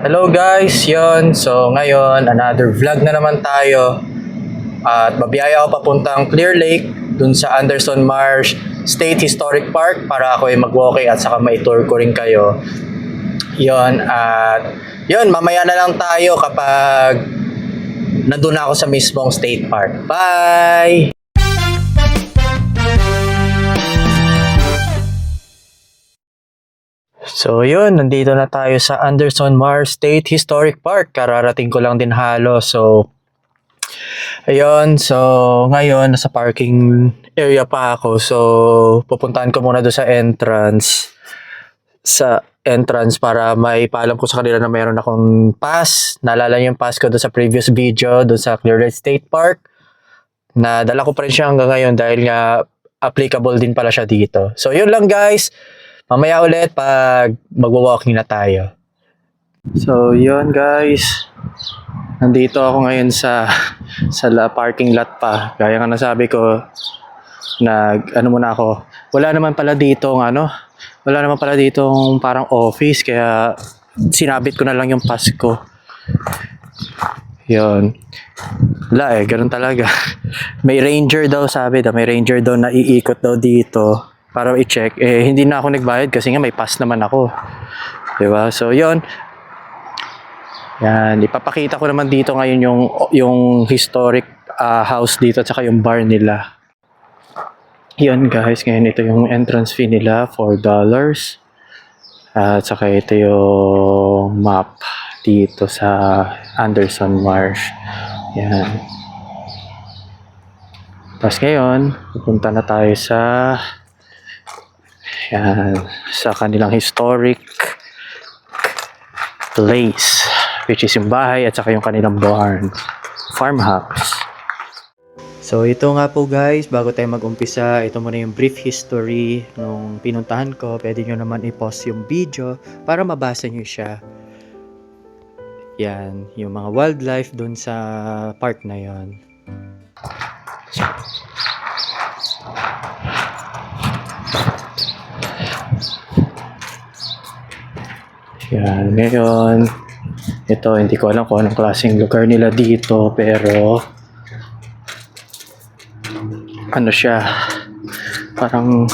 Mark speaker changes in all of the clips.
Speaker 1: Hello guys, yon. So ngayon, another vlog na naman tayo. At babiyaya ako papuntang Clear Lake, dun sa Anderson Marsh State Historic Park para ako ay mag-walking at saka may-tour ko rin kayo. Yon, at yon, mamaya na lang tayo kapag nandun na ako sa mismong state park. Bye! So yun, nandito na tayo sa Anderson Marsh State Historic Park. Kararating ko lang din halos. So, ayun. So, ngayon, nasa parking area pa ako. So, pupuntahan ko muna doon sa entrance. Para may paalam ko sa kanila na mayroon akong pass. Naalala niyo yung pass ko doon sa previous video, doon sa Clear Lake State Park. Nadala ko pa rin siya hanggang ngayon dahil nga applicable din pala siya dito. So, yun lang guys. Mamaya ulit pag magwa-walking na tayo. So, yun guys. Nandito ako ngayon sa parking lot pa. Gaya nga nasabi ko, muna ako. Wala naman pala dito parang office, kaya sinabit ko na lang yung pass ko. Yun. Wala ganun talaga. May ranger daw na iikot daw dito para i-check. Hindi na ako nagbayad kasi nga may pass naman ako. Diba? So, yun. Yan. Ipapakita ko naman dito ngayon yung historic house dito at saka yung bar nila. Yun guys. Ngayon ito yung entrance fee nila, $4. At saka ito yung map dito sa Anderson Marsh. Yan. Tapos ngayon, pupunta na tayo sa kanilang historic place, which is yung bahay at saka yung kanilang farmhouse. So ito nga po guys, bago tayo mag-umpisa, ito muna yung brief history nung pinuntahan ko. Pwede nyo naman i-pause yung video para mabasa nyo siya. Yan, yung mga wildlife dun sa park na yon. Yan, ngayon, ito, hindi ko alam kung anong klaseng lugar nila dito, pero ano siya, parang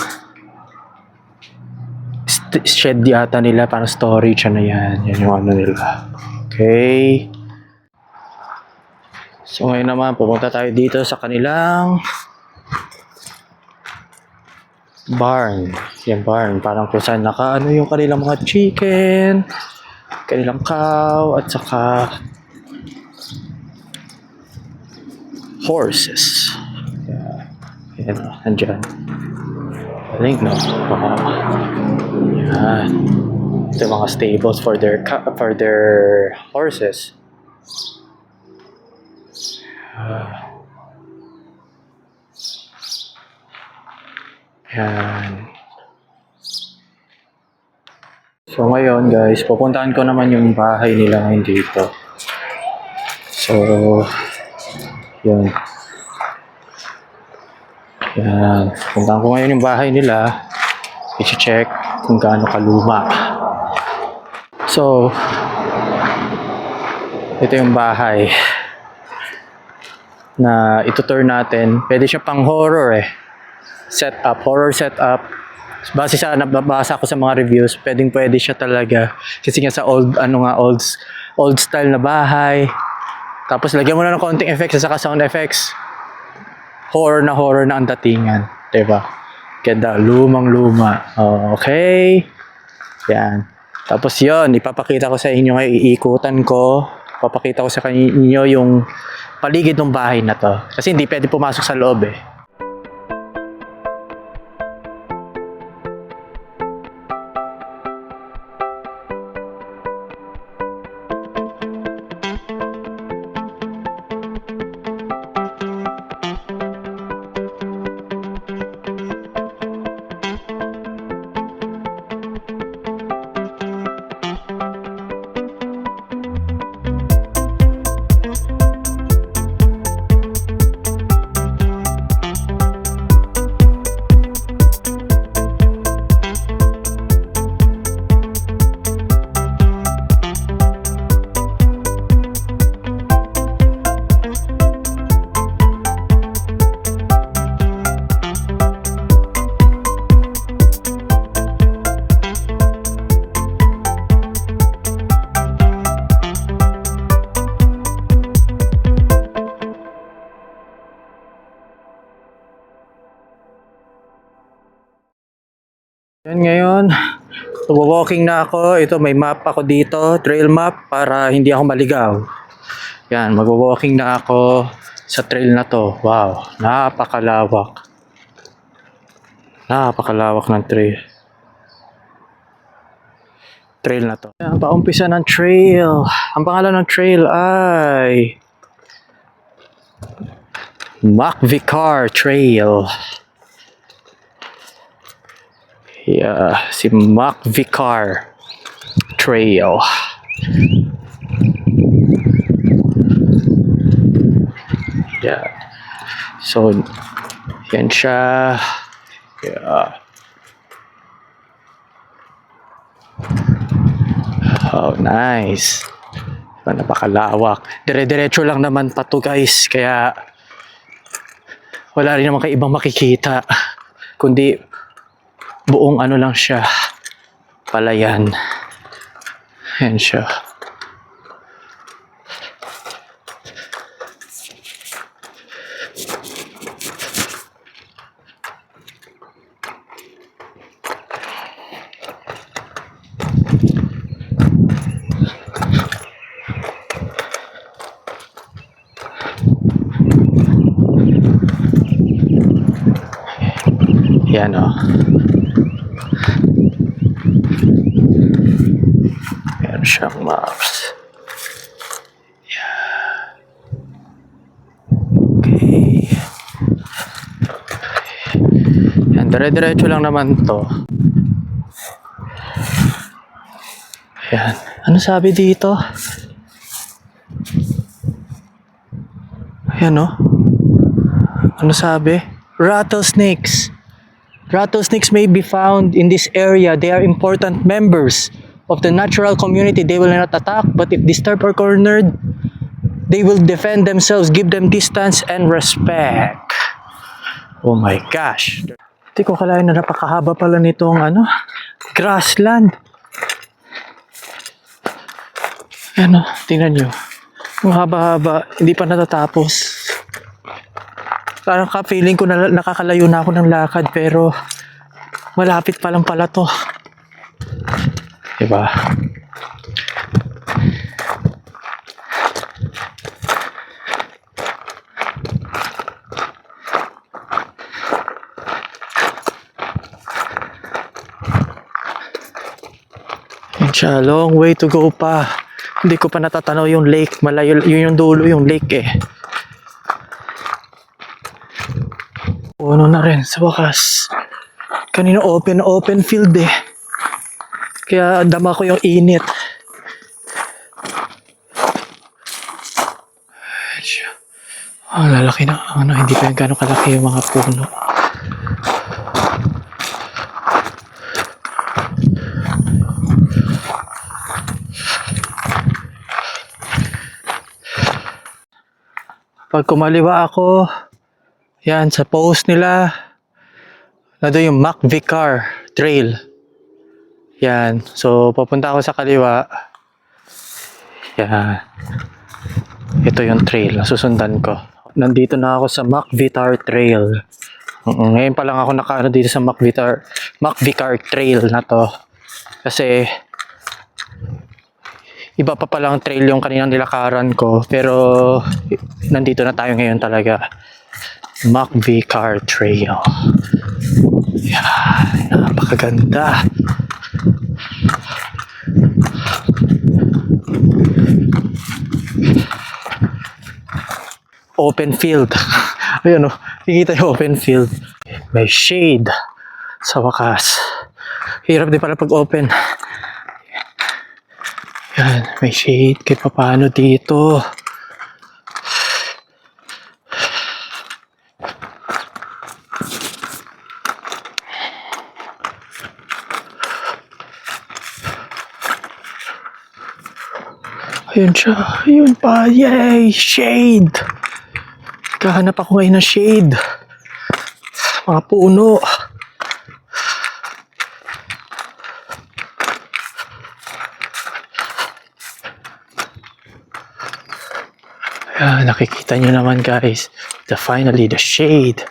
Speaker 1: shed yata nila, parang storage, yan yung ano nila. Okay. So ngayon naman, pupunta tayo dito sa kanilang barn. Yung barn, parang kung saan yung kanilang mga chicken, kanilang cow, at saka horses. Yan, nandyan. Galing, no? Wow. Yan. Ito yung mga stables for their horses. Yan. So ngayon guys, pupuntahan ko naman yung bahay nila ngayon dito. So, yun. Yan. Pupuntahan ko ngayon yung bahay nila. I-check kung gaano kaluma. So, ito yung bahay na itutour natin. Pwede siya pang horror horror setup. Base sa nababasa ko sa mga reviews, pwede siya talaga. Kasi nga sa old style na bahay. Tapos lagyan mo na ng konting effects at saka sound effects. Horror na ang datingan. Diba? Ganda, lumang-luma. Okay. Yan. Tapos yon, ipapakita ko sa inyo ngayon, iikutan ko. Ipapakita ko sa inyo yung paligid ng bahay na to. Kasi hindi pwede pumasok sa loob Yan ngayon, walking na ako. Ito, may map ako dito, trail map, para hindi ako maligaw. Yan, mag-walking na ako sa trail na to. Wow, napakalawak. Napakalawak ng trail. Trail na to. Yan, paumpisa ng trail. Ang pangalan ng trail ay Macvicar Trail. Yeah, si Macvicar Trail. Yeah. So, yan siya. Yeah. Oh, nice. Napakalawak. Dire-diretso lang naman pa to, guys. Kaya, wala rin naman kayo ibang makikita. Kundi, buong ano lang siya. Palayan. Yan siya. Yan o. Meron siyang maps. Yeah. Okay. Yan, dire-diretso lang naman to. Yan. Ano sabi dito? Yan o. Ano sabi? Rattlesnakes. Rattlesnakes may be found in this area. They are important members of the natural community. They will not attack, but if disturbed or cornered, they will defend themselves. Give them distance and respect. Oh my gosh. Hindi ko kalain na napakahaba pala nitong grassland. Ano, tingnan nyo. Yung haba-haba, hindi pa natatapos. Parang ka-feeling ko na nakakalayo na ako ng lakad, pero malapit pa lang pala to. Diba? Yan siya, long way to go pa. Hindi ko pa natatanaw yung lake. Malayo, yun yung dulo yung lake eh. Puno na rin sa wakas. Kanina open field eh. Kaya dama ko yung init. Lalaki na. Hindi pa yung gano'ng kalaki yung mga puno. Pag kumaliwa ako, yan, sa post nila, nandun yung Macvicar Trail. Yan. So, papunta ako sa kaliwa. Yan. Ito yung trail. Susundan ko. Nandito na ako sa Macvicar Trail. Ngayon pa lang ako nakaano dito sa Macvicar Trail na to. Kasi, iba pa palang trail yung kaninang nilakaran ko. Pero, nandito na tayo ngayon talaga. Macvicar Trail. Yan, napakaganda. Open field. Ayun o, kikita yung open field. May shade sa wakas. Hirap din pala pag open. Yan, may shade. Kahit paano dito. Ayun siya. Ayun pa. Yay! Shade! Kahanap ako ngayon ng shade. Mga puno. Ayan, nakikita nyo naman guys. Finally, the shade.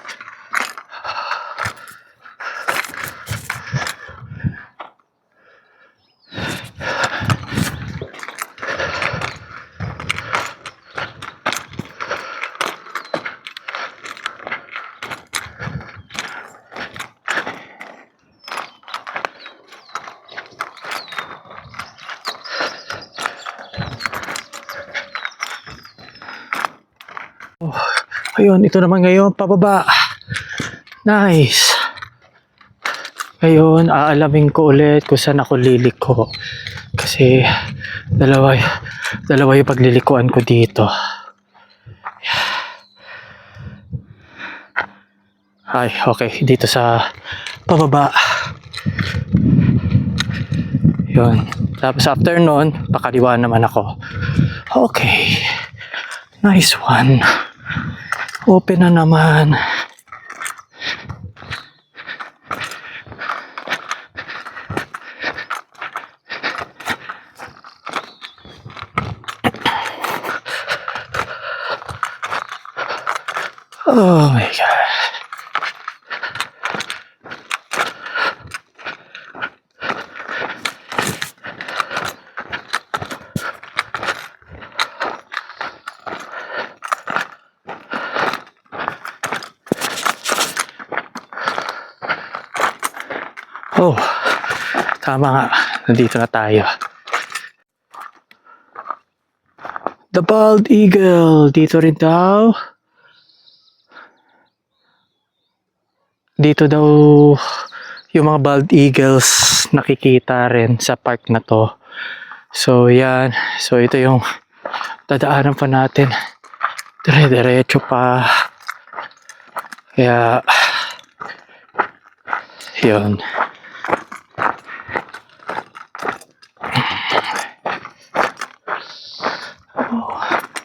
Speaker 1: Ayun, ito naman ngayon, pababa. Nice. Ngayon, aalamin ko ulit kung saan ako liliko. Kasi, dalawa yung paglilikuan ko dito. Ay, okay. Dito sa pababa. Yun. Tapos after nun, pakaliwa naman ako. Okay. Nice one. Open na naman. Oh my God. Oh, tama nga. Nandito na tayo. The Bald Eagle. Dito rin daw. Dito daw yung mga bald eagles nakikita rin sa park na to. So yan. So ito yung dadaanan pa natin. Dire-diretso pa. Kaya yun.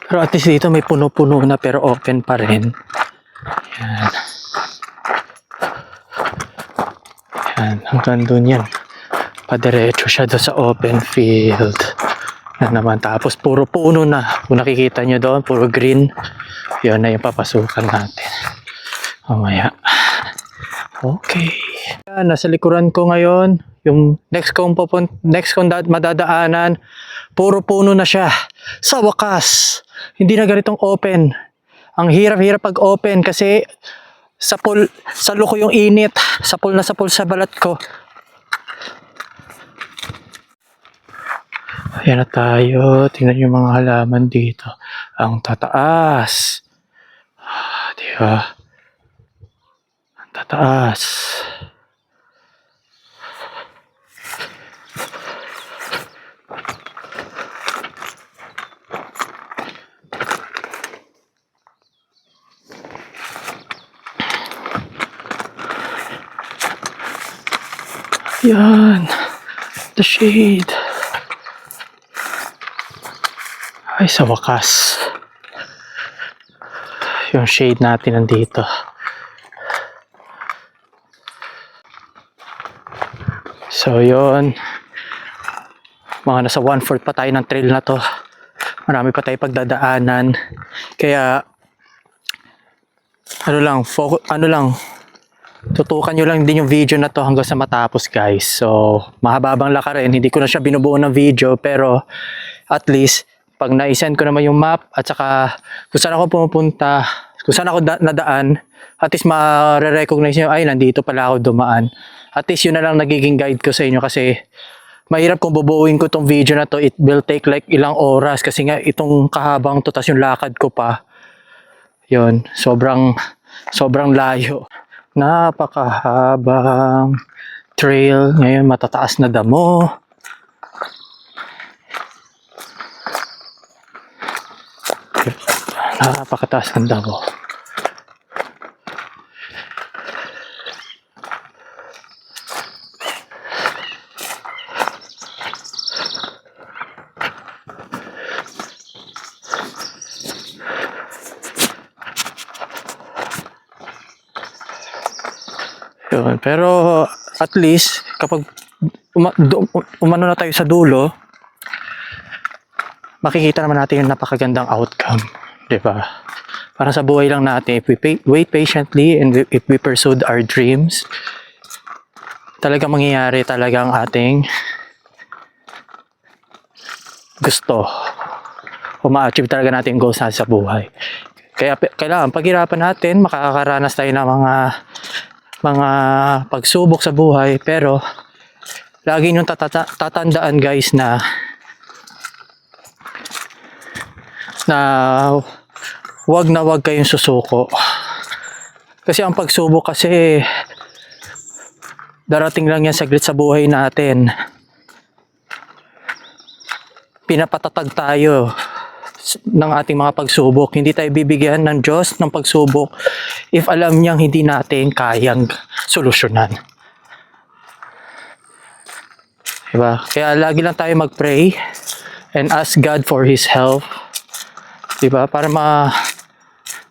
Speaker 1: Pero at least dito may puno-puno na pero open pa rin. Yan. Yan. Hanggang dun yan. Padiretso siya doon sa open field. Yan naman. Tapos puro puno na. Kung nakikita nyo doon, puro green. Yun na yung papasukan natin. Mamaya. Okay. Yan, nasa likuran ko ngayon. Yung next kong madadaanan, puro puno na siya. Sa wakas, hindi na ganitong open. Ang hirap-hirap pag open kasi salo ko yung init. Sapul na sapul sa balat ko. Ayan na tayo. Tingnan yung mga halaman dito. Ang tataas. Diba? Ang tataas. Yan. The shade. Ay, sa wakas. Yung shade natin nandito. So, yun. Mga nasa 1/4 pa tayo ng trail na to. Marami pa tayo pagdadaanan. Kaya, tutukan nyo lang din yung video na to hanggang sa matapos, guys. So, mahababang lakarin. Hindi ko na siya binubuo ng video, pero at least, pag na-send ko naman yung map at saka kung saan ako pumupunta, kung saan ako nadaan, at least ma-recognize nyo, ay, nandito pala ako dumaan. At least yun na lang nagiging guide ko sa inyo kasi mahirap kung bubuuin ko tong video na to. It will take like ilang oras kasi nga itong kahabang to, tas yung lakad ko pa. Yun, sobrang layo. Napakahabang trail. Ngayon matataas na damo. Napakataas ng damo. Yun. Pero at least kapag umano na tayo sa dulo, makikita naman natin yung napakagandang outcome, di ba? Para sa buhay lang natin, if we wait patiently and if we pursued our dreams, talagang mangyayari talaga ang ating gusto. O ma-achieve talaga natin goals natin sa buhay. Kaya kailangan paghirapan natin, makakaranas tayo ng mga pagsubok sa buhay, pero lagi nyo tatandaan, guys, na wag na wag kayong susuko. Kasi ang pagsubok kasi, darating lang yan saglit sa buhay natin. Pinapatatag tayo ng ating mga pagsubok. Hindi tayo bibigyan ng Diyos ng pagsubok if alam niyang hindi natin kayang solusyonan. Diba? Kaya lagi lang tayo mag-pray and ask God for His help. Diba? Para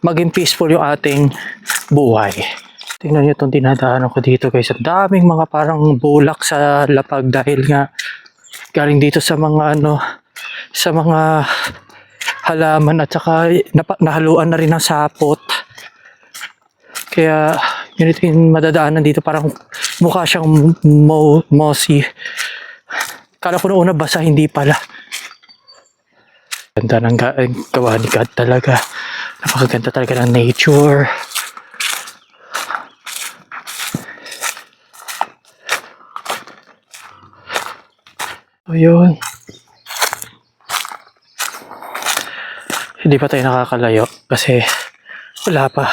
Speaker 1: maging peaceful yung ating buhay. Tingnan niyo itong dinadaanan ko dito guys. Ang daming mga parang bulak sa lapag dahil nga galing dito sa mga sa mga halaman at saka nahaluan na rin ng sapot. Kaya yun ito yung madadaanan dito, parang mukha siyang mossy. Kala ko noong una basa, hindi pala. Ganda ng gawa ni God talaga. Napakaganda talaga ng nature. So yun. Hindi pa tayo nakakalayo kasi wala pa.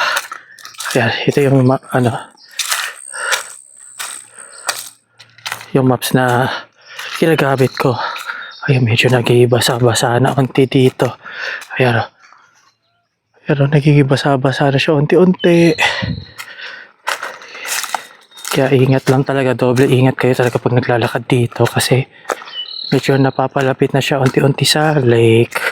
Speaker 1: Kaya ito yung yung maps na ginagamit ko. Ayun, medyo nagigibasa-basa na unti dito. Ayan o. Pero nagigibasa-basa na siya unti-unti. Kaya ingat lang talaga, doble ingat kayo talaga pag naglalakad dito kasi medyo napapalapit na siya unti-unti sa lake.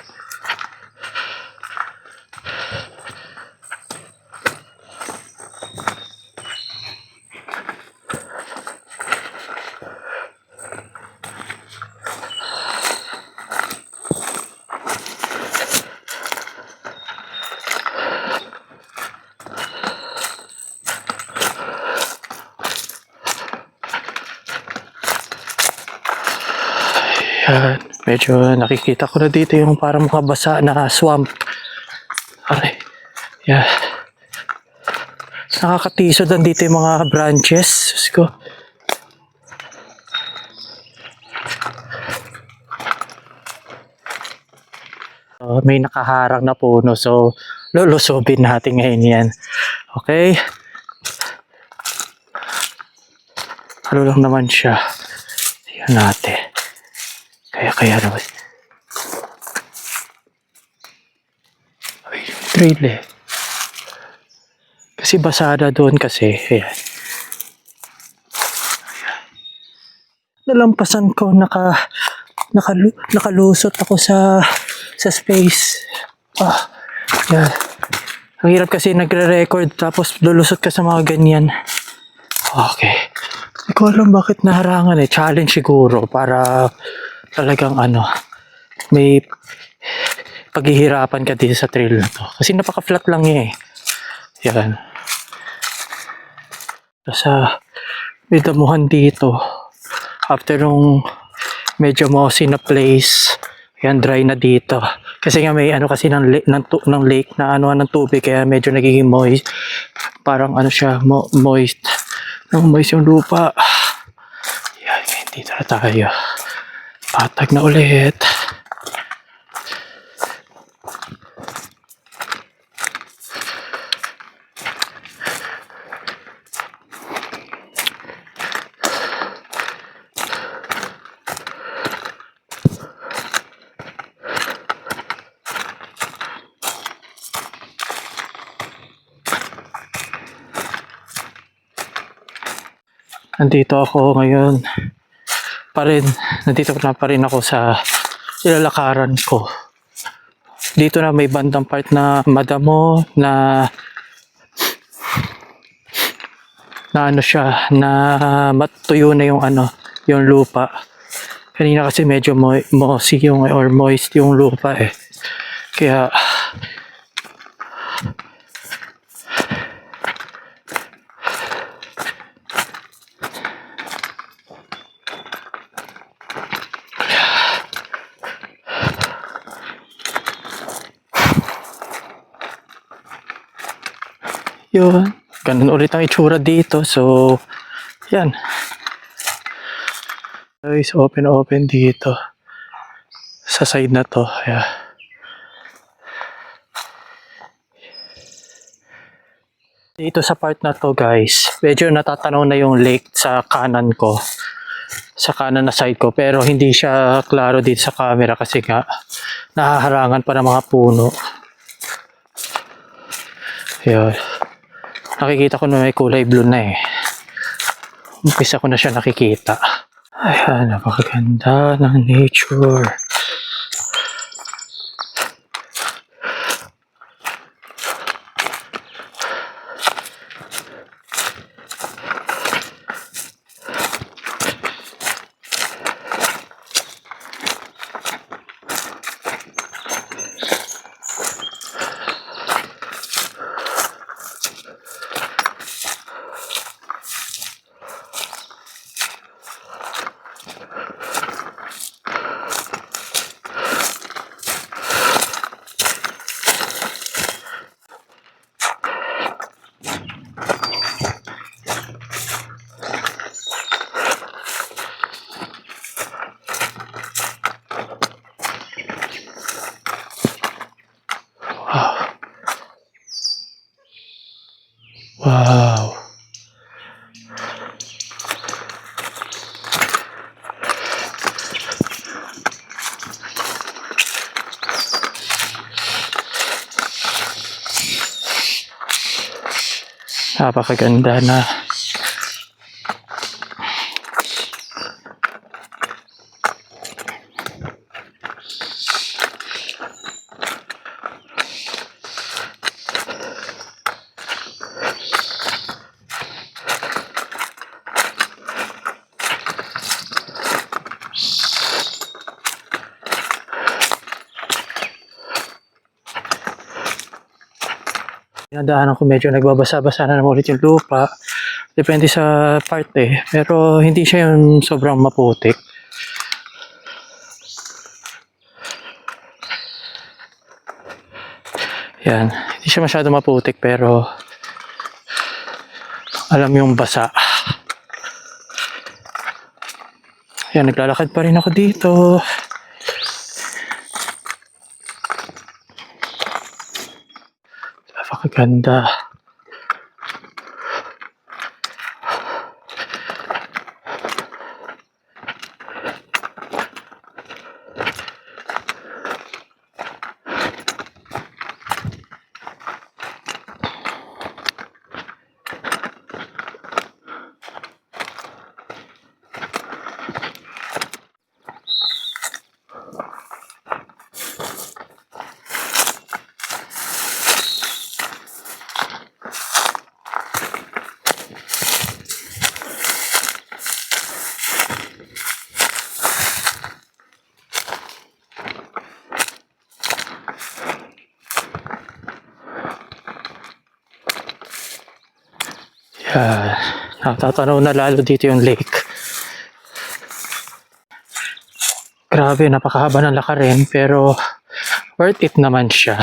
Speaker 1: Yan, medyo nakikita ko na dito yung parang makabasa na swamp. Aray, yan. Nakakatisod lang dito yung mga branches. Diyos ko. May nakaharang na puno, so lulusubin natin ngayon yan. Okay? Ano lang naman siya. Tingnan natin. Kaya naman. Ay, trail eh. Kasi basada doon kasi. Ayan. Nalampasan ko, nakalusot ako sa space. Yan. Ang hirap kasi nagre-record tapos lulusot ka sa mga ganyan. Okay. Hindi ko alam bakit naharangan eh. Challenge siguro para talagang may paghihirapan ka dito sa trail na to. Kasi napaka-flat lang eh. Yan. Sa may damuhan dito. After nung medyo mossy na place, yan, dry na dito. Kasi nga may kasi ng lake na ng tubig kaya medyo nagiging moist. Parang siya, moist. Moist yung lupa. Yan, dito na tayo. Patag na ulit. Nandito ako ngayon nandito na pa rin ako sa ilalakaran ko. Dito na may bandang part na madamo na siya, na matuyo na yung yung lupa. Kanina kasi medyo mossy or moist yung lupa eh. Kaya yun, ganun ulit ang itsura dito. So yan guys, open dito sa side na to. Yeah. Dito sa part na to guys, medyo natatanaw na yung lake sa kanan ko. Sa kanan na side ko. Pero hindi siya klaro dito sa camera kasi nga nahaharangan pa ng mga puno. Yun. Nakikita ko na may kulay blue na eh. Umpisa ko na siya nakikita. Ayan, napakaganda ng nature. Wow. Napakaganda na. Pinadaanan ko medyo nagbabasa-basa na naman ulit yung lupa. Depende sa part eh. Pero hindi siya yung sobrang maputik. Yan. Hindi siya masyado maputik pero alam yung basa. Yan, naglalakad pa rin ako dito. Napakaganda. Yan. Natatanaw na lalo dito yung lake. Grabe, napakahaba ng lakarin pero worth it naman siya.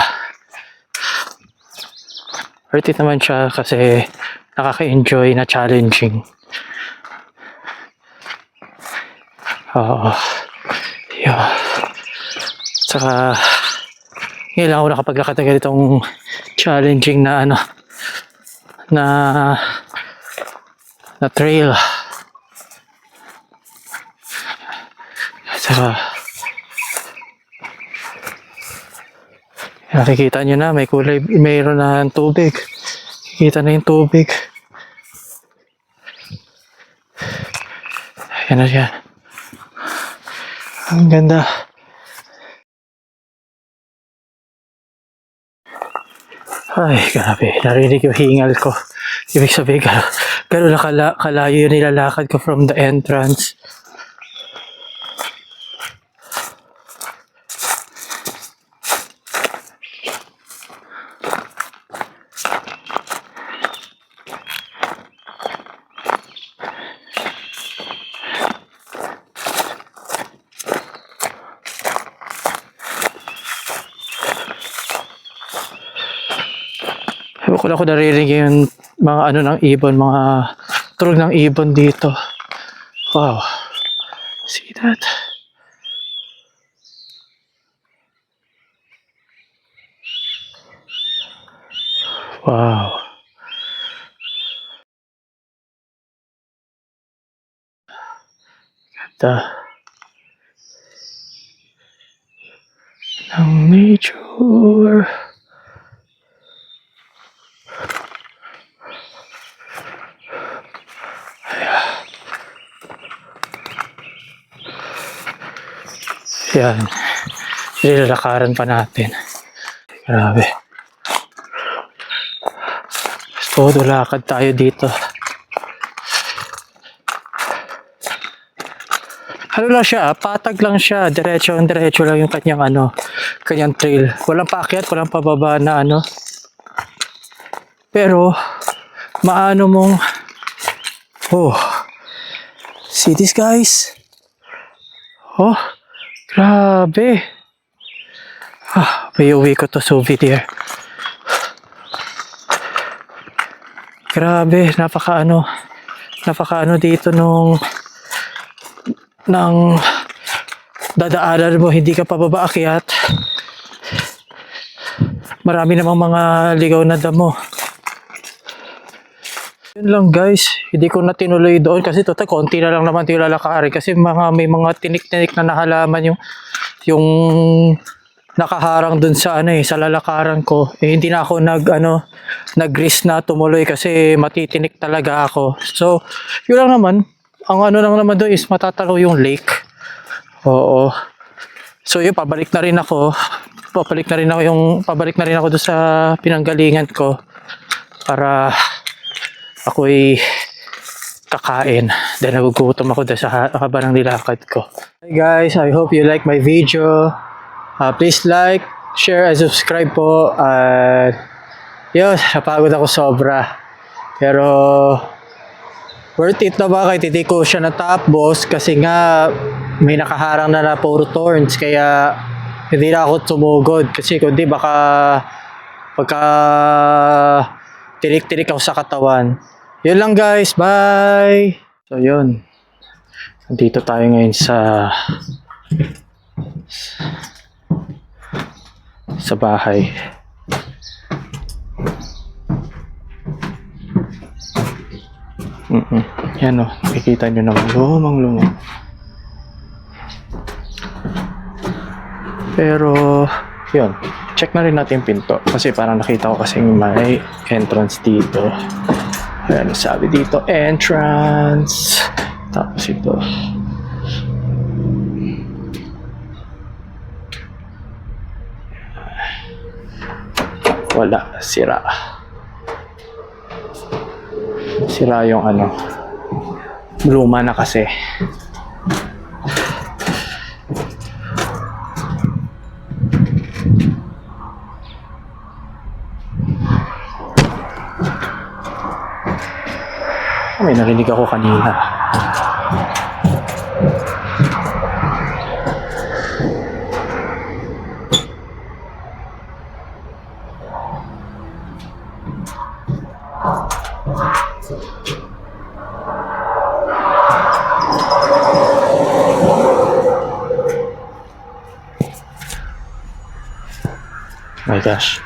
Speaker 1: Worth it naman siya kasi nakaka-enjoy na challenging. Oo. Yeah. Saka ngayon lang ako nakapaglakad na ganitong challenging na ano na trail. Saka nakikita nyo na may kulay, mayroon na tubig. Nakikita na yung tubig. Ayan na siya. Ang ganda. Ay, grabe. Narinig yung hingal ko. Ibig sabihin, gano'n na kalayo yung nilalakad ko from the entrance. Ewan ko lang kung narinig yung mga ano ng ibon, mga tunog ng ibon dito. Wow. See that? Wow. ganda ng nature. Yan. Nilalakaran pa natin. Grabe. Todo lakad tayo dito. Ano lang siya, patag lang siya. Diretso lang yung kanyang trail. Walang paakyat, walang pababa na ano. Pero, maano mong, oh, see this guys? Oh, grabe. May uwi ko to souvenir. Grabe, napaka ano dito ng dadaanan mo, hindi ka pababa akyat. Marami namang mga ligaw na damo. Yun lang guys, hindi ko na tinuloy doon kasi total konti na lang naman yung lalakarin kasi may mga tinik-tinik na nahalaman yung nakaharang dun sa sa lalakaran ko. Hindi na ako nag-risk na tumuloy kasi matitinik talaga ako. So, yun lang naman. Ang lang naman doon is matatalaw yung lake. Oo. So, yun, pabalik na rin ako doon sa pinanggalingan ko para ako'y kakain. Then nagugutom ako doon sa haba ng nilakad ko. Hey guys, I hope you like my video. Please like, share, and subscribe po. Yun, napagod ako sobra. Pero worth it na ba kahit hindi ko siya natapos kasi nga may nakaharang na puro thorns kaya hindi na ako tumugod kasi kundi baka pagka tinik-tinik ako sa katawan. Yun lang guys, bye! So yun, nandito tayo ngayon sa bahay. Yan o, nakikita nyo naman, lumang. Pero, yun, check na rin natin yung pinto. Kasi parang nakita ko kasing may entrance dito. Ayan, sabi dito, entrance. Tapos ito. Wala, sira. Sira yung luma na kasi. May narinig ako kanina. My gosh.